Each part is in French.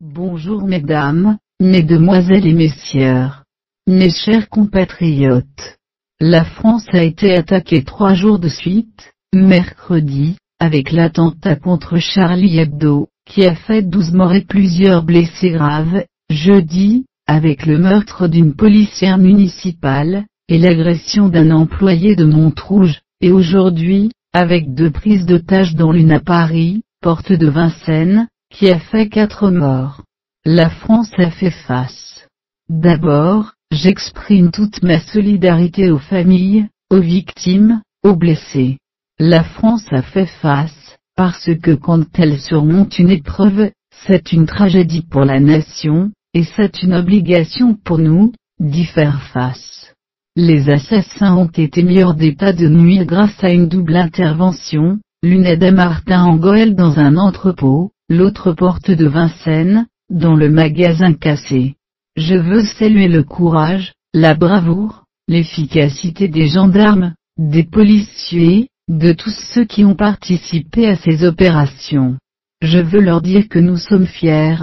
Bonjour mesdames, mesdemoiselles et messieurs. Mes chers compatriotes. La France a été attaquée 3 jours de suite, mercredi, avec l'attentat contre Charlie Hebdo, qui a fait 12 morts et plusieurs blessés graves, jeudi, avec le meurtre d'une policière municipale, et l'agression d'un employé de Montrouge, et aujourd'hui, avec 2 prises d'otages dont l'une à Paris, porte de Vincennes, qui a fait 4 morts. La France a fait face. D'abord, j'exprime toute ma solidarité aux familles, aux victimes, aux blessés. La France a fait face, parce que quand elle surmonte une épreuve, c'est une tragédie pour la nation, et c'est une obligation pour nous, d'y faire face. Les assassins ont été mis hors d'état de nuire grâce à une double intervention, l'une aide à Martin en Goël dans un entrepôt, l'autre porte de Vincennes, dans le magasin cassé. Je veux saluer le courage, la bravoure, l'efficacité des gendarmes, des policiers, de tous ceux qui ont participé à ces opérations. Je veux leur dire que nous sommes fiers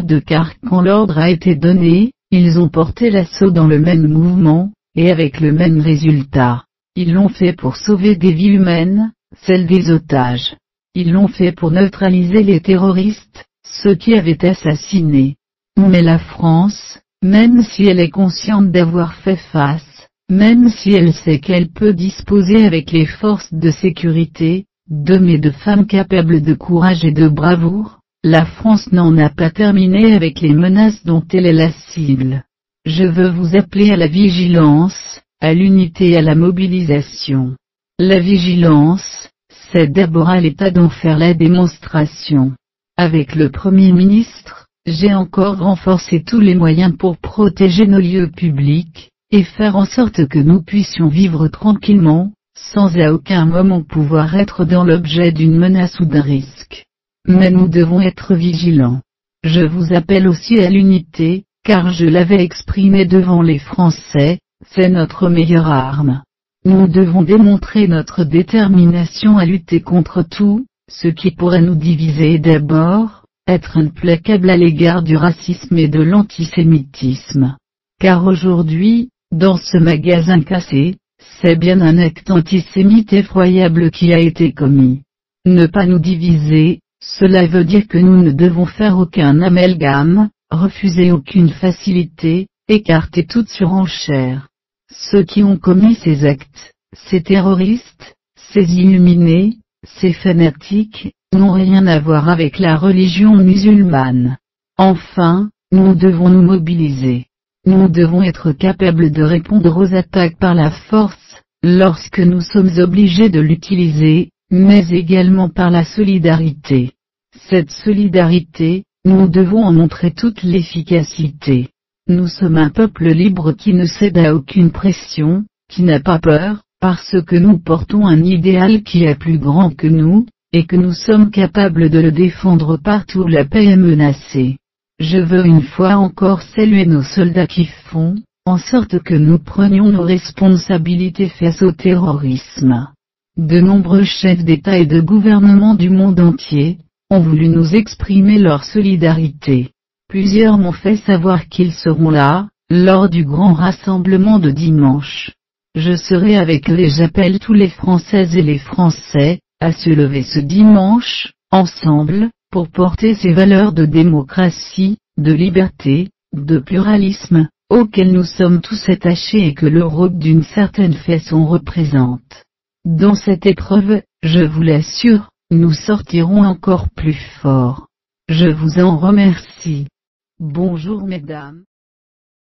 d'eux car quand l'ordre a été donné, ils ont porté l'assaut dans le même mouvement, et avec le même résultat. Ils l'ont fait pour sauver des vies humaines, celles des otages. Ils l'ont fait pour neutraliser les terroristes, ceux qui avaient assassiné. Mais la France, même si elle est consciente d'avoir fait face, même si elle sait qu'elle peut disposer avec les forces de sécurité, d'hommes et de femmes capables de courage et de bravoure, la France n'en a pas terminé avec les menaces dont elle est la cible. Je veux vous appeler à la vigilance, à l'unité et à la mobilisation. La vigilance, c'est d'abord à l'État d'en faire la démonstration. Avec le Premier ministre, j'ai encore renforcé tous les moyens pour protéger nos lieux publics, et faire en sorte que nous puissions vivre tranquillement, sans à aucun moment pouvoir être dans l'objet d'une menace ou d'un risque. Mais nous devons être vigilants. Je vous appelle aussi à l'unité, car je l'avais exprimé devant les Français, c'est notre meilleure arme. Nous devons démontrer notre détermination à lutter contre tout, ce qui pourrait nous diviser et d'abord, être implacable à l'égard du racisme et de l'antisémitisme. Car aujourd'hui, dans ce magasin cassé, c'est bien un acte antisémite effroyable qui a été commis. Ne pas nous diviser, cela veut dire que nous ne devons faire aucun amalgame, refuser aucune facilité, écarter toute surenchère. Ceux qui ont commis ces actes, ces terroristes, ces illuminés, ces fanatiques, n'ont rien à voir avec la religion musulmane. Enfin, nous devons nous mobiliser. Nous devons être capables de répondre aux attaques par la force, lorsque nous sommes obligés de l'utiliser, mais également par la solidarité. Cette solidarité, nous devons en montrer toute l'efficacité. Nous sommes un peuple libre qui ne cède à aucune pression, qui n'a pas peur, parce que nous portons un idéal qui est plus grand que nous, et que nous sommes capables de le défendre partout où la paix est menacée. Je veux une fois encore saluer nos soldats qui font, en sorte que nous prenions nos responsabilités face au terrorisme. De nombreux chefs d'État et de gouvernement du monde entier, ont voulu nous exprimer leur solidarité. Plusieurs m'ont fait savoir qu'ils seront là, lors du grand rassemblement de dimanche. Je serai avec eux et j'appelle tous les Françaises et les Français, à se lever ce dimanche, ensemble, pour porter ces valeurs de démocratie, de liberté, de pluralisme, auxquelles nous sommes tous attachés et que l'Europe d'une certaine façon représente. Dans cette épreuve, je vous l'assure, nous sortirons encore plus forts. Je vous en remercie. Bonjour mesdames.